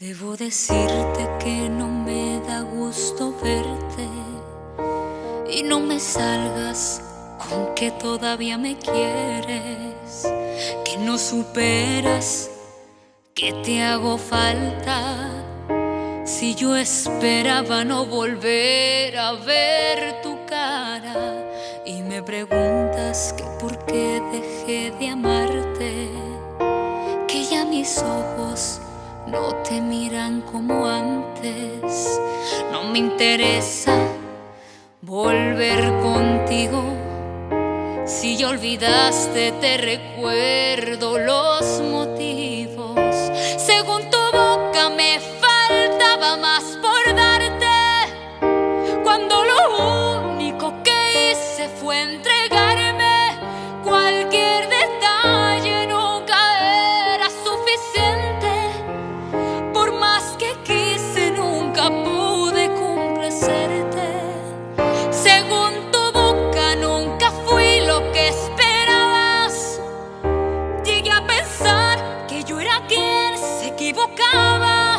Debo decirte que no me da gusto verte y no me salgas con que todavía me quieres, que no superas, que te hago falta. Si yo esperaba no volver a ver tu cara y me preguntas que por qué dejé de amarte, que ya mis ojos no te miran como antes. No me interesa volver contigo. Si ya olvidaste, te recuerdo los motivos. Según tu boca me faltaba más por darte, cuando lo único que hice fue entregarme. Cualquier detalle nunca era suficiente. Por más que quise, nunca pude complacerte. Según tu boca nunca fui lo que esperabas. Llegué a pensar que yo era quien se equivocaba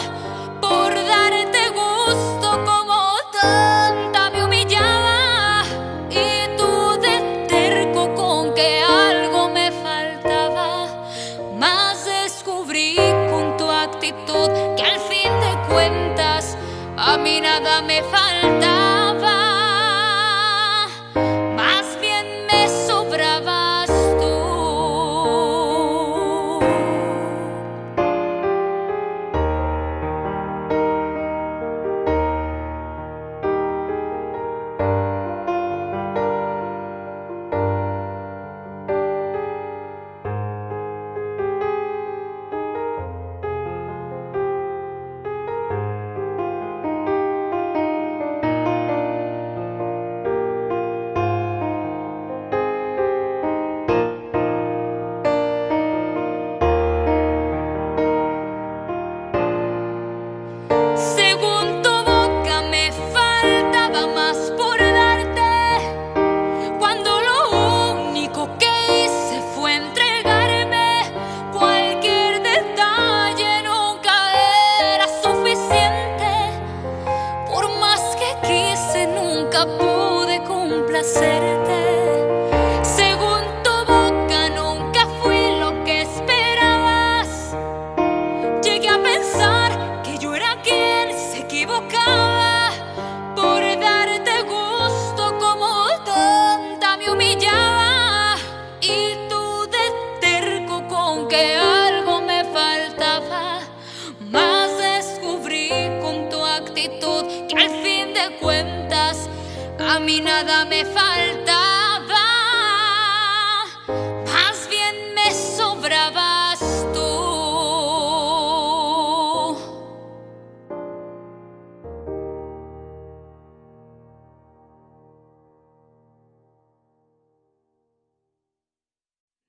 por darte gusto, como tanta me humillaba. Y tú de terco con que algo me faltaba, más descubrí con tu actitud que al fin de cuentas a mí nada me faltaba. Más bien me sobrabas tú. Según tu boca me faltaba más por darte, cuando lo único que hice fue entregarme. Cualquier detalle nunca era suficiente. Por más que quise, nunca pude complacerte. Según tu boca nunca fui lo que esperabas. Llegué a pensar que yo era quien se equivocaba por darte gusto, como tonta me humillaba. Y tú de terco con que algo me faltaba, más descubrí con tu actitud que al fin de cuentas a mí nada me faltaba. Más bien me sobrabas tú.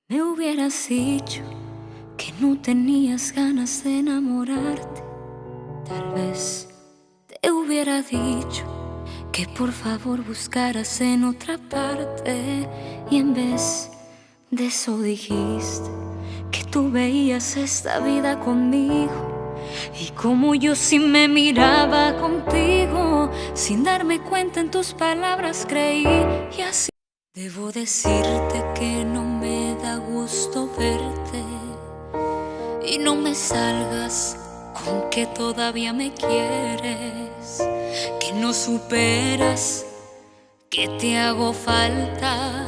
Me hubieras dicho que no tenías ganas de enamorarte. Tal vez te hubiera dicho que por favor buscaras en otra parte. Y en vez de eso dijiste que tú veías esta vida conmigo, y como yo sí me miraba contigo. Sin darme cuenta en tus palabras creí, y así. Debo decirte que no me da gusto verte y no me salgas con que todavía me quieres, que no superas, que te hago falta.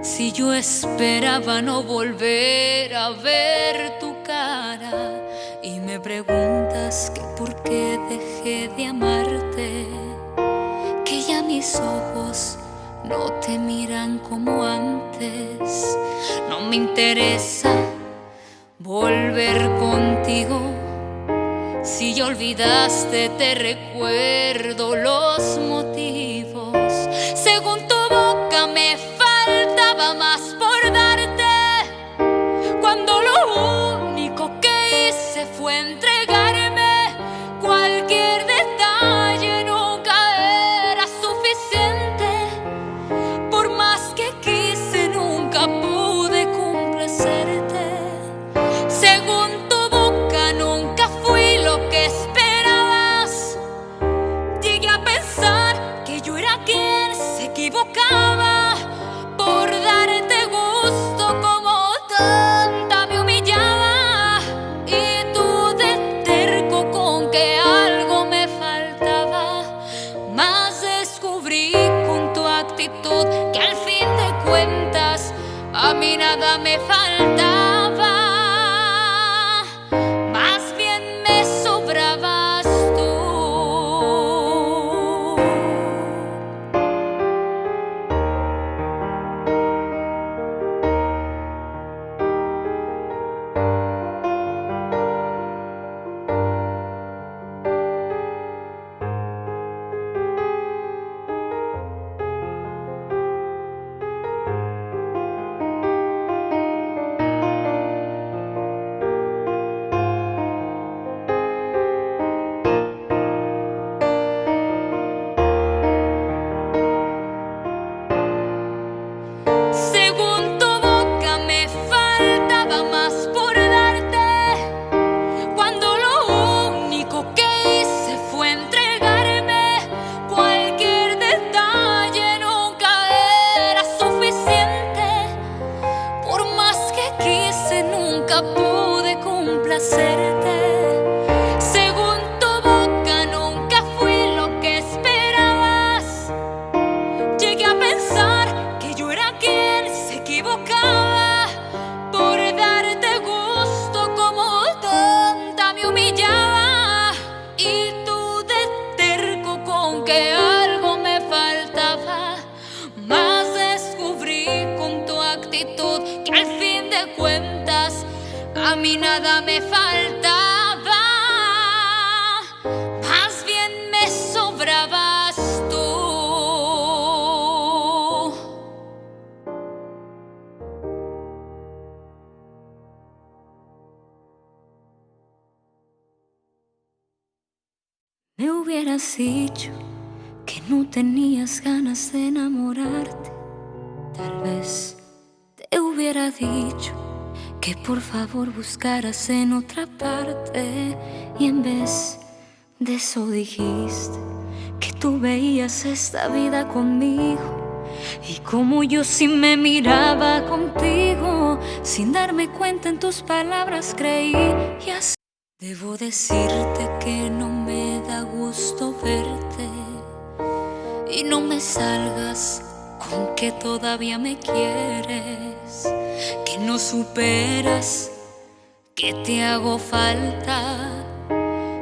Si yo esperaba no volver a ver tu cara y me preguntas que por qué dejé de amarte, que ya mis ojos no te miran como antes. No me interesa volver contigo. Si ya olvidaste, te recuerdo los motivos. Según tu boca me faltaba más por darte, cuando lo único que hice fue entregarme. Cualquier detalle nunca era suficiente. Por más que quise, nunca pude complacerte. Según tu boca nunca fui lo que mí nada me faltaba, más bien me sobrabas tú. Me hubieras dicho que no tenías ganas de enamorarte. Tal vez te hubiera dicho que por favor buscaras en otra parte. Y en vez de eso dijiste que tú veías esta vida conmigo. Y como yo sí me miraba contigo, sin darme cuenta en tus palabras creí. Y así debo decirte que no me da gusto verte. Y no me salgas con que todavía me quieres, que no superas que te hago falta.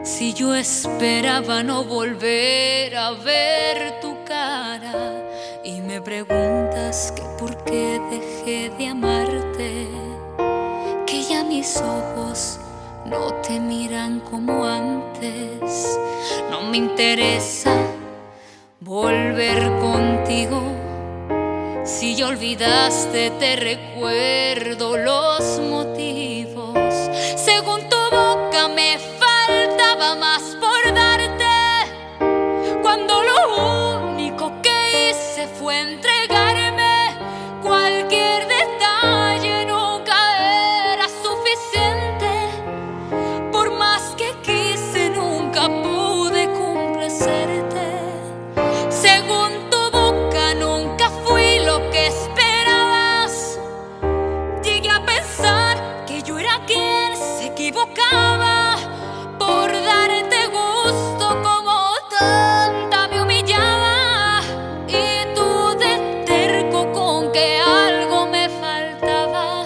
Si yo esperaba no volver a ver tu cara y me preguntas que por qué dejé de amarte, que ya mis ojos no te miran como antes. No me interesa volver contigo. Si ya olvidaste, te recuerdo los motivos. Según tu boca me faltaba más por darte, cuando lo único que hice fue entregarme. Cualquier detalle nunca era suficiente. Por más que quise, nunca pude complacerte. Según tu boca nunca fui lo que esperabas. Llegué a pensar que yo era quien se equivocaba por darte gusto, como tanta me humillaba. Y tú de terco con que algo me faltaba,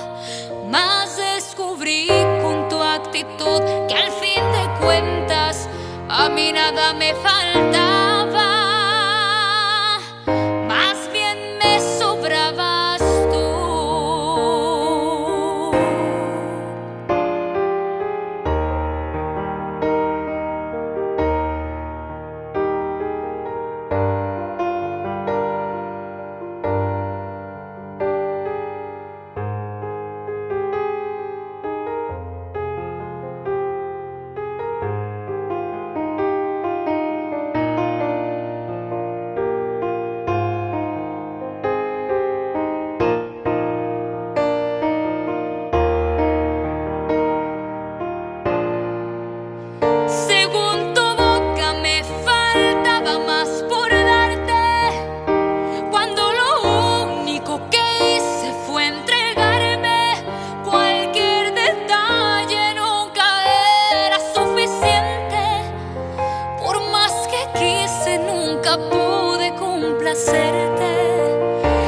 más descubrí con tu actitud que al fin de cuentas a mí nada me faltaba, más bien me sobrabas tú. Según tu boca me faltaba más por darte, cuando lo único que hice fue entregarme. Cualquier detalle nunca era suficiente. Por más que quise, nunca pude complacerte.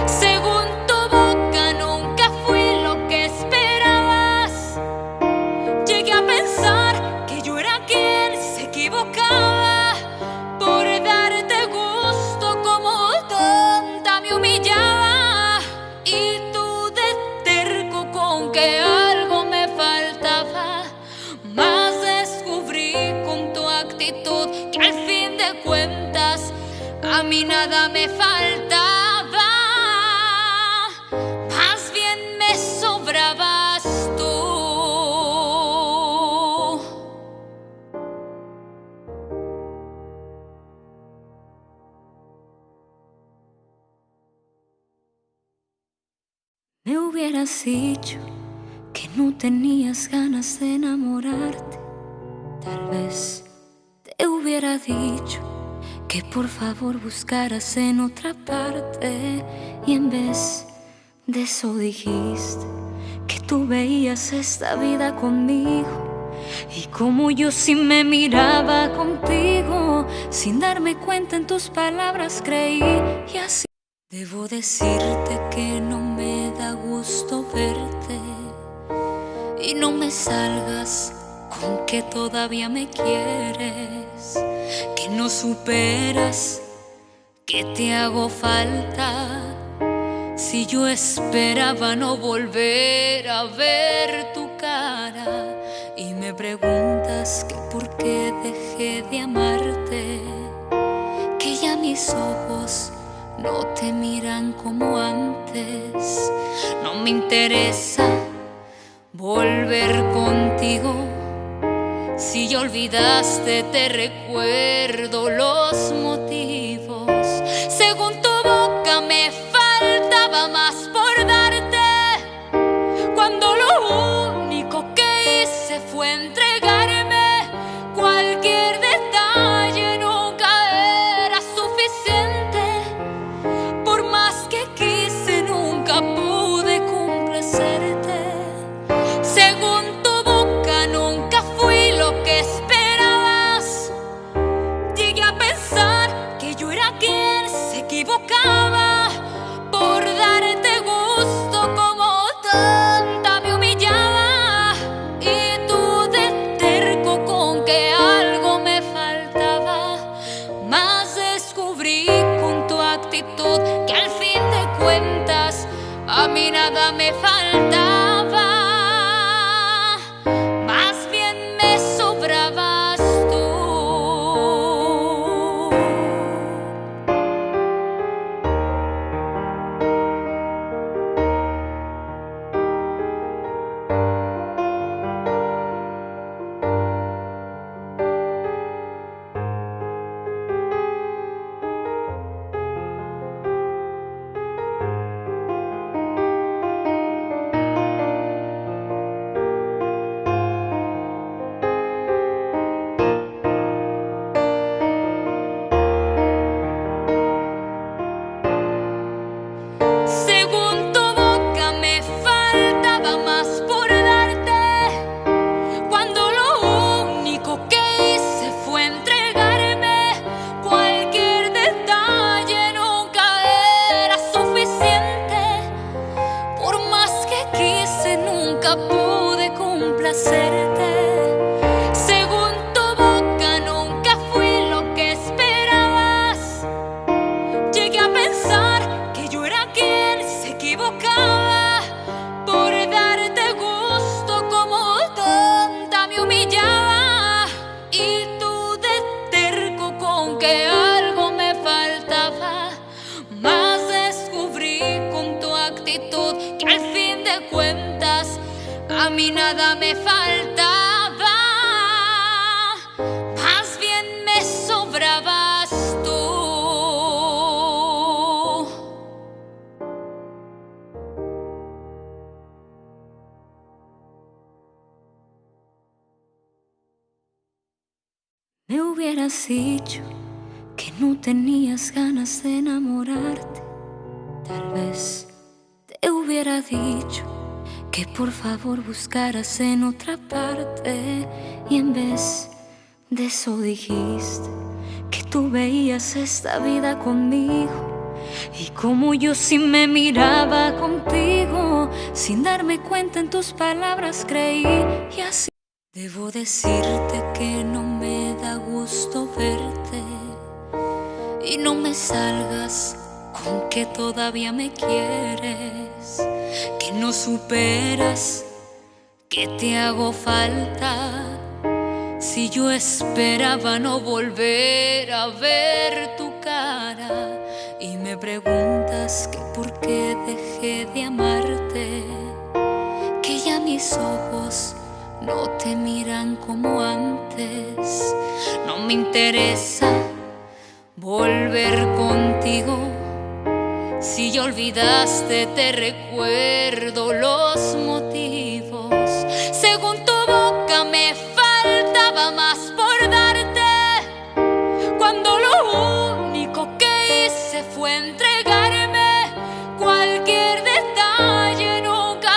Según tu boca nunca fui lo que esperabas. Llegué a pensar que yo era quien se equivocaba por darte gusto, como tonta me humillaba. Y tú de terco con que algo me faltaba, más descubrí con tu actitud que al fin de cuentas a mí nada me faltaba, más bien me sobrabas tú. Me hubieras dicho que no tenías ganas de enamorarte. Tal vez te hubiera dicho que por favor buscaras en otra parte. Y en vez de eso dijiste que tú veías esta vida conmigo. Y como yo sí me miraba contigo, sin darme cuenta en tus palabras creí. Y así debo decirte que no me da gusto verte. Y no me salgas con que todavía me quieres, que no superas que te hago falta. Si yo esperaba no volver a ver tu cara y me preguntas que por qué dejé de amarte, que ya mis ojos no te miran como antes. No me interesa volver contigo. Si ya olvidaste, te recuerdo los motivos. Según tu boca me faltaba más por darte, cuando lo único que hice fue entregarme. Cualquier detalle nunca era suficiente. Por más que quise, nunca pude complacerte. Según tu boca nunca fui lo que esperabas. Llegué a pensar que yo era quien se equivocaba por darte gusto, como tanta me humillaba. Y tú de terco con que algo me faltaba, más descubrí con tu actitud que al fin de cuentas a mí nada me faltaba. Más bien me sobrabas tú. Según tu boca me faltaba más por darte, cuando lo único que hice fue entregarme. Cualquier detalle nunca era suficiente. Por más que quise, nunca pude complacerte. Según tu boca nunca fui lo que esperabas. Llegué a pensar que yo era quien se equivocaba por darte gusto, como tanta me humillaba. Y tú de terco con que algo me faltaba, más descubrí con tu actitud que al fin de cuentas a mí nada me faltaba. Más bien me sobrabas tú. Me hubieras dicho que no tenías ganas de enamorarte. Tal vez te hubiera dicho que por favor buscaras en otra parte. Y en vez de eso dijiste que tú veías esta vida conmigo, y como yo sí me miraba contigo. Sin darme cuenta en tus palabras creí, y así. Debo decirte que no me da gusto verte, y no me salgas con que todavía me quieres, que no superas que te hago falta. Si yo esperaba no volver a ver tu cara, y me preguntas que por qué dejé de amarte, que ya mis ojos no te miran como antes. No me interesa volver contigo. Si ya olvidaste, te recuerdo los motivos. Según tu boca me faltaba más por darte, cuando lo único que hice fue entregarme. Cualquier detalle nunca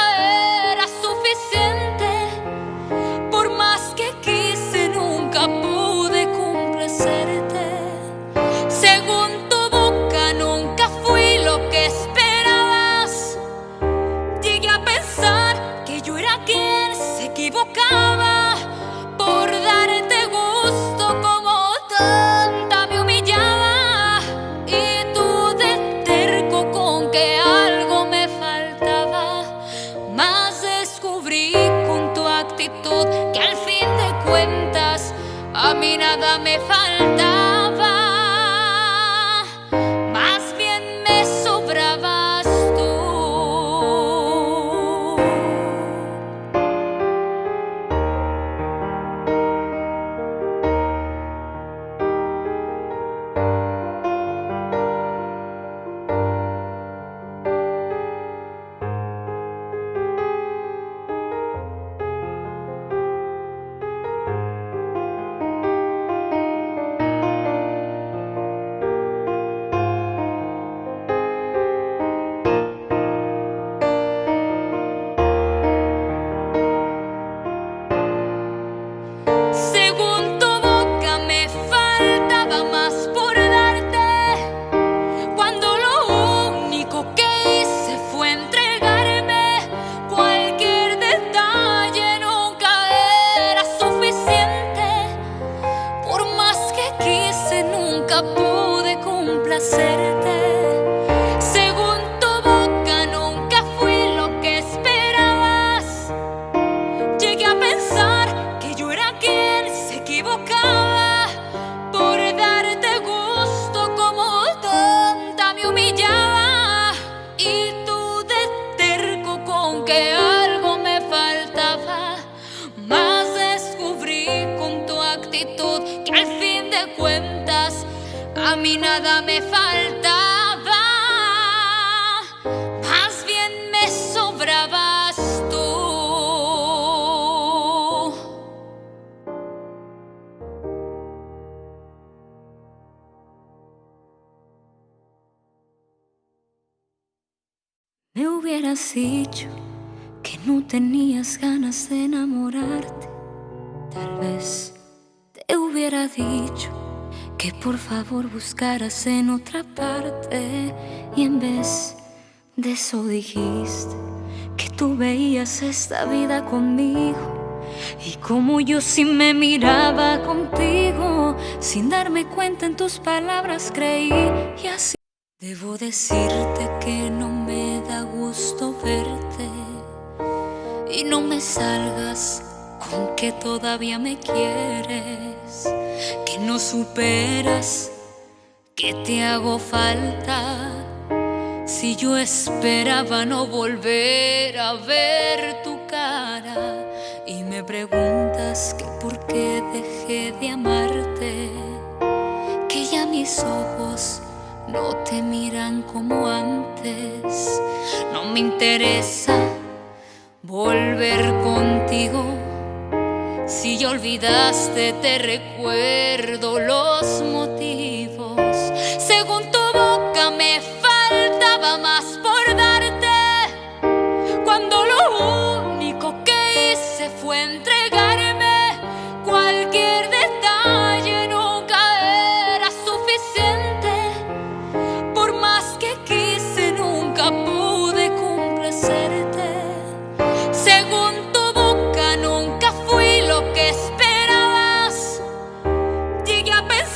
era suficiente. Por más que quise, nunca pude complacerte. Según tu boca nunca fui lo que esperabas. Llegué a pensar que yo mí nada me faltaba, más bien me sobrabas tú. Según tu boca me faltaba más por darte, cuando lo único que hice fue entregarme. Cualquier detalle nunca era suficiente, por más que quise nunca pude complacerte. Según tu boca nunca fui lo que esperabas. Llegué a pensar que yo era quien se equivocaba por darte gusto, como tonta me humillaba. Y tú de terco con que algo me faltaba, más descubrí con tu actitud que al fin de cuentas a mí nada me faltaba, más bien me sobrabas tú. Me hubieras dicho que no tenías ganas de enamorarte. Tal vez te hubiera dicho que por favor buscaras en otra parte. Y en vez de eso dijiste que tú veías esta vida conmigo, y como yo sí me miraba contigo, sin darme cuenta en tus palabras creí. Y así debo decirte que no me da gusto verte, y no me salgas con que todavía me quieres, que no superas que te hago falta. Si yo esperaba no volver a ver tu cara, y me preguntas que por qué dejé de amarte, que ya mis ojos no te miran como antes. No me interesa volver contigo, si ya olvidaste te recuerdo los motivos. Según tu boca me faltaba más por darte, cuando lo único que hice fue entregarme. Cualquier detalle nunca era suficiente, por más que quise nunca pude complacerte. Según tu boca nunca fui lo que esperabas. Llegué a pensar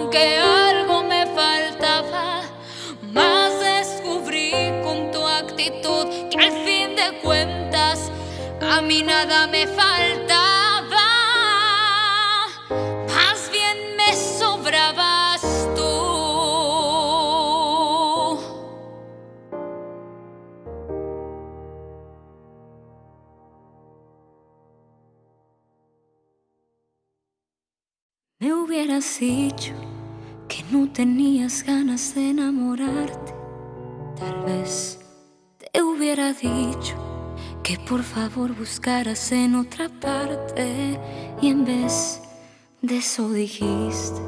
con que algo me faltaba, más descubrí con tu actitud que al fin de cuentas a mí nada me faltaba, más bien me sobrabas tú. Me hubieras dicho que no tenías ganas de enamorarte. Tal vez te hubiera dicho que por favor buscaras en otra parte. Y en vez de eso dijiste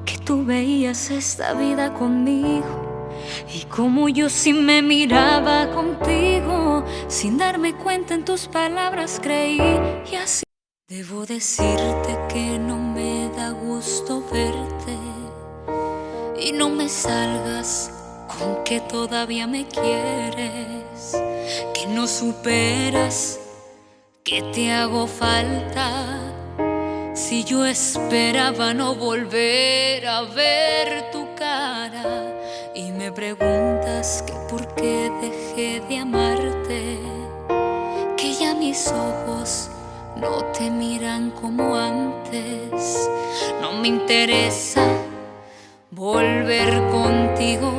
que tú veías esta vida conmigo. Y como yo sí me miraba contigo, sin darme cuenta en tus palabras creí. Y así debo decirte que no me da gusto verte. Y no me salgas con que todavía me quieres, que no superas que te hago falta. Si yo esperaba no volver a ver tu cara y me preguntas que por qué dejé de amarte, que ya mis ojos no te miran como antes. No me interesa volver contigo.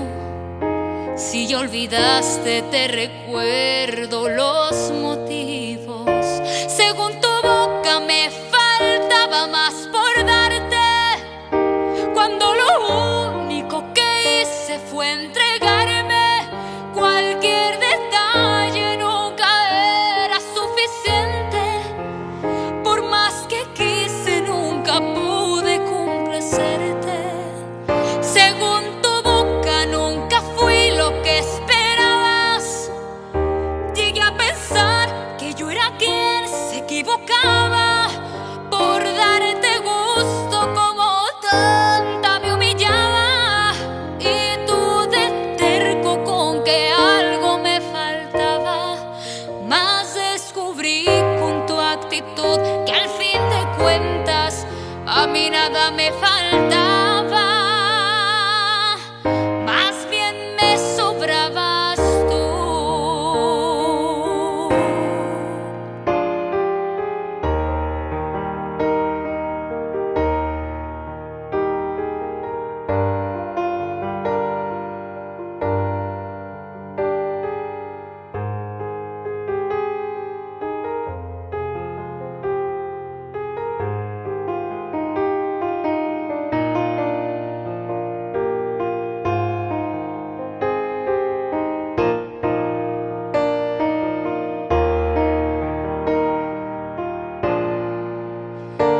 Si ya olvidaste, te recuerdo los motivos. Según tu boca me faltaba más por darte, cuando lo único que hice fue entregarme. Cualquier detalle nunca era suficiente. Por más que quise, nunca pude complacerte. Según tu boca nunca fui lo que esperabas. Llegué a pensar que yo era quien se equivocaba por darte gusto, como tanta me humillaba. Y tú de terco con que algo me faltaba, más descubrí con tu actitud que al fin de cuentas a mí nada me faltaba, más bien me sobrabas tú.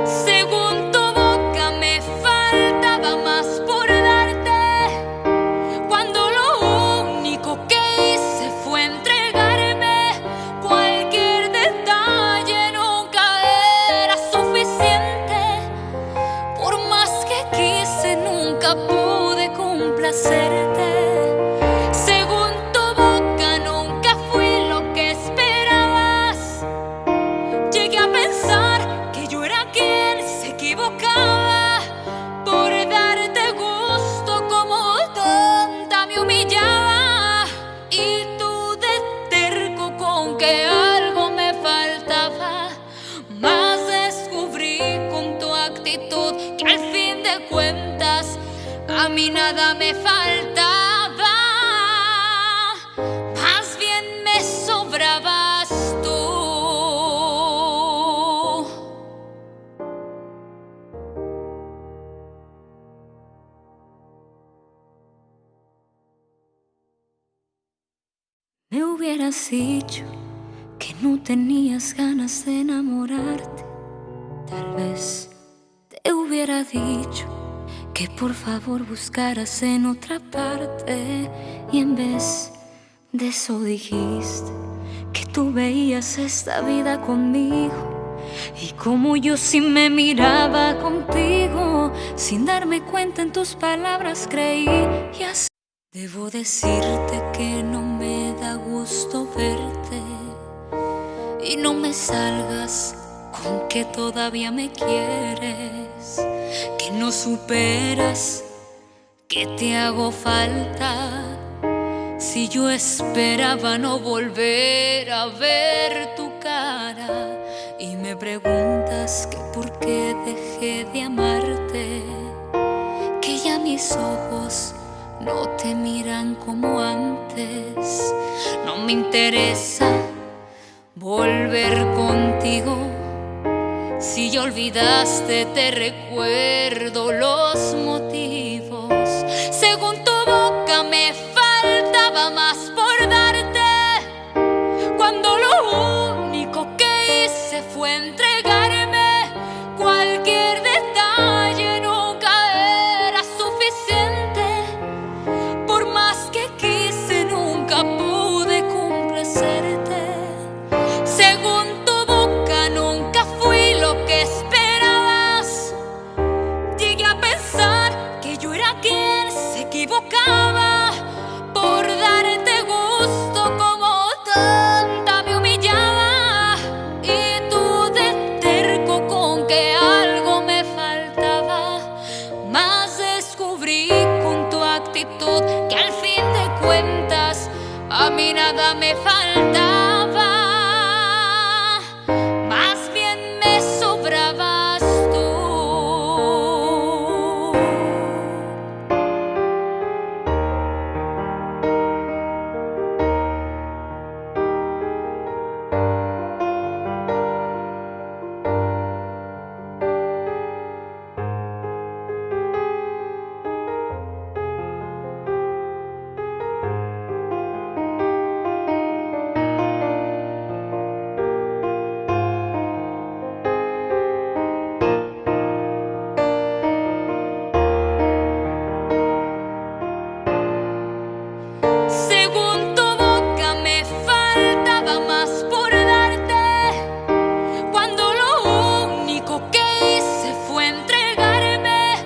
Según tu boca me faltaba más por darte, cuando lo único que hice fue entregarme. Cualquier detalle nunca era suficiente. Por más que quise, nunca pude complacerte. Según tu boca nunca fui lo que esperabas. Llegué a pensar que yo era quien se equivocaba por darte gusto, como tonta me humillaba. Y tú de terco con que algo me faltaba, más descubrí con tu actitud que al fin de cuentas a mí nada me faltaba, más bien me sobrabas tú. Me hubieras dicho que no tenías ganas de enamorarte. Tal vez te hubiera dicho que por favor buscaras en otra parte. Y en vez de eso dijiste que tú veías esta vida conmigo. Y como yo sí me miraba contigo, sin darme cuenta en tus palabras creí. Y así debo decirte que no me da gusto verte. Y no me salgas con que todavía me quieres, que no superas, que te hago falta. Si yo esperaba no volver a ver tu cara y me preguntas que por qué dejé de amarte, que ya mis ojos no te miran como antes. No me interesa volver contigo. Si ya olvidaste, te recuerdo los motivos. Según tu boca me faltaba más por darte, cuando lo único que hice fue entregarme. Cualquier detalle nunca era suficiente. Por más que quise, nunca pude complacerte. Según tu boca nunca fui lo que esperabas. Llegué a pensar que yo era quien se equivocaba por darte gusto, como tanta me humillaba. Y tú de terco con que algo me faltaba. Mas descubrí con tu actitud que al fin de cuentas a mí nada me faltaba. Más bien me sobrabas tú. Según tu boca me faltaba más por darte, cuando lo único que hice fue entregarme.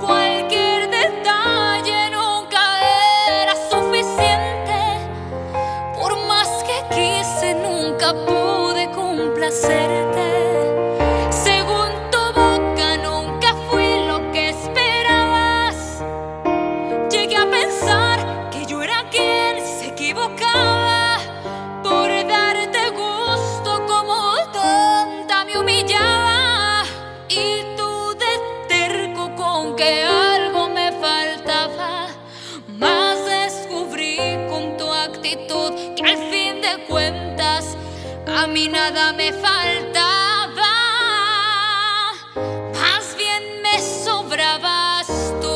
Cualquier detalle nunca era suficiente. Por más que quise, nunca pude complacerte. Según tu boca nunca fui lo que esperabas. Llegué a pensar que yo era quien se equivocaba por darte gusto, como tonta me humillaba. Y tú de terco con que algo me faltaba. Mas descubrí con tu actitud que al fin de cuentas a mí nada me faltaba. Más bien me sobrabas tú.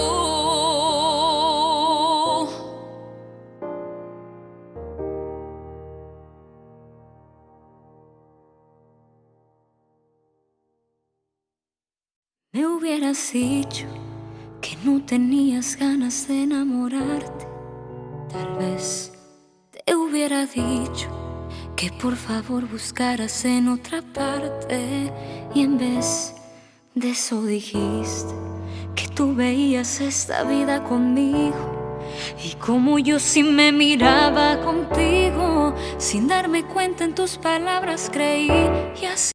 Me hubieras dicho que no tenías ganas de enamorarte. Tal vez te hubiera dicho que por favor buscaras en otra parte. Y en vez de eso dijiste que tú veías esta vida conmigo. Y como yo sí me miraba contigo, sin darme cuenta en tus palabras creí, y así